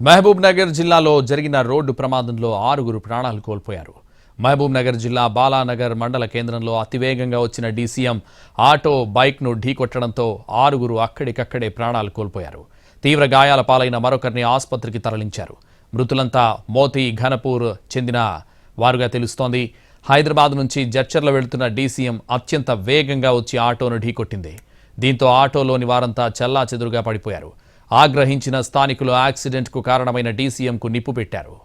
మహబూబ్ నగర్ జిల్లాలో జరిగిన రోడ్డు ప్రమాదంలో 6 ప్రాణాలు కోల్పోయారు. మహబూబ్ నగర్ జిల్లా బాలానగర్ మండల కేంద్రంలో అతివేగంగా వచ్చిన డీసీఎం ఆటో బైక్ను ఢీకొట్టడంతో 6 అక్కడికక్కడే ప్రాణాలు కోల్పోయారు. తీవ్ర గాయాల పాలైన మరొకరిని ఆసుపత్రికి తరలించారు. మృతులంతా మోతి ఘనపూర్ చెందిన వారుగా తెలుస్తోంది. హైదరాబాద్ నుంచి జడ్చర్ల వెళ్తున్న డీసీఎం అత్యంత వేగంగా వచ్చి ఆటోను ఢీకొట్టింది. దీంతో ఆటోలోని వారంతా చెల్లాచెదురుగా పడిపోయారు. ఆగ్రహించిన స్థానికులు యాక్సిడెంట్కు కారణమైన డీసీఎంకు నిప్పు పెట్టారు.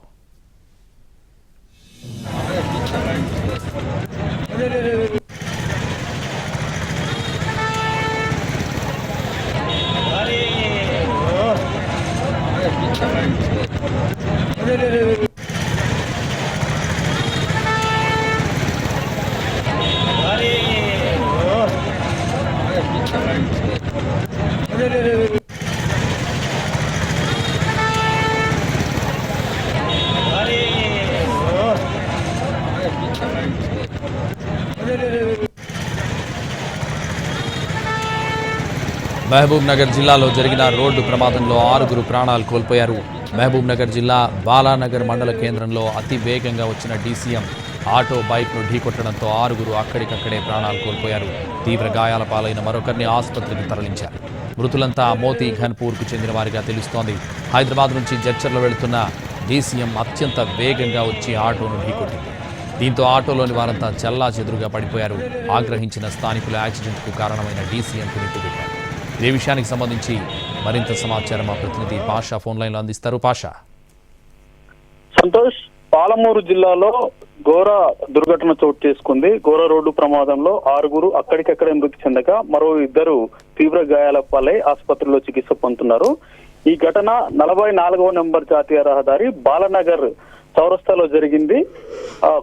మహబూబ్ నగర్ జిల్లాలో జరిగిన రోడ్డు ప్రమాదంలో 6 ప్రాణాలు కోల్పోయారు. మహబూబ్ నగర్ జిల్లా బాలానగర్ మండల కేంద్రంలో అతి వేగంగా వచ్చిన డీసీఎం ఆటో బైక్ను ఢీకొట్టడంతో 6 అక్కడికక్కడే ప్రాణాలు కోల్పోయారు. తీవ్ర గాయాల పాలైన మరొకరిని ఆసుపత్రికి తరలించారు. మృతులంతా మోతి ఘన్పూర్కు చెందిన వారిగా తెలుస్తోంది. హైదరాబాద్ నుంచి జడ్చర్ల వెళుతున్న డీసీఎం అత్యంత వేగంగా వచ్చి ఆటోను ఢీకొట్టింది. దీంతో ఆటోలోని వారంతా చెల్లాచెదురుగా పడిపోయారు. ఆగ్రహించిన స్థానికుల యాక్సిడెంట్కు కారణమైన డీసీఎంకు నిప్పు పెట్టారు. ఇదే విషయానికి సంబంధించి మరింత సమాచారం మా ప్రతినిధి పాషా ఫోన్ లైన్ లో అందిస్తారు. పాషా. సంతోష్, పాలమూరు జిల్లాలో ఘోర దుర్ఘటన చోటు చేసుకుంది. ఘోర రోడ్డు ప్రమాదంలో 6 అక్కడికక్కడే మృతి చెందగా మరో 2 తీవ్ర గాయాల పాలై ఆసుపత్రిలో చికిత్స పొందుతున్నారు. ఈ ఘటన 44వ నెంబర్ జాతీయ రహదారి బాలనగర్ చౌరస్తాలో జరిగింది.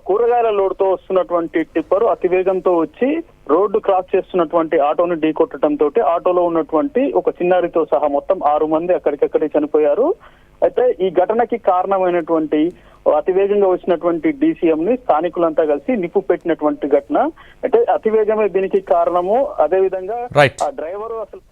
కూరగాయల లోడుతో వస్తున్నటువంటి టిప్పర్ అతివేగంతో వచ్చి రోడ్డు క్రాస్ చేస్తున్నటువంటి ఆటోను ఢీకొట్టడంతో ఆటోలో ఉన్నటువంటి ఒక చిన్నారితో సహా మొత్తం 6 మంది అక్కడికక్కడే చనిపోయారు. అయితే ఈ ఘటనకి కారణమైనటువంటి అతివేగంగా వచ్చినటువంటి డీసీఎం ని స్థానికులంతా కలిసి నిప్పు పెట్టినటువంటి ఘటన. అయితే అతివేగమే దీనికి కారణము. అదే విధంగా ఆ డ్రైవరు అసలు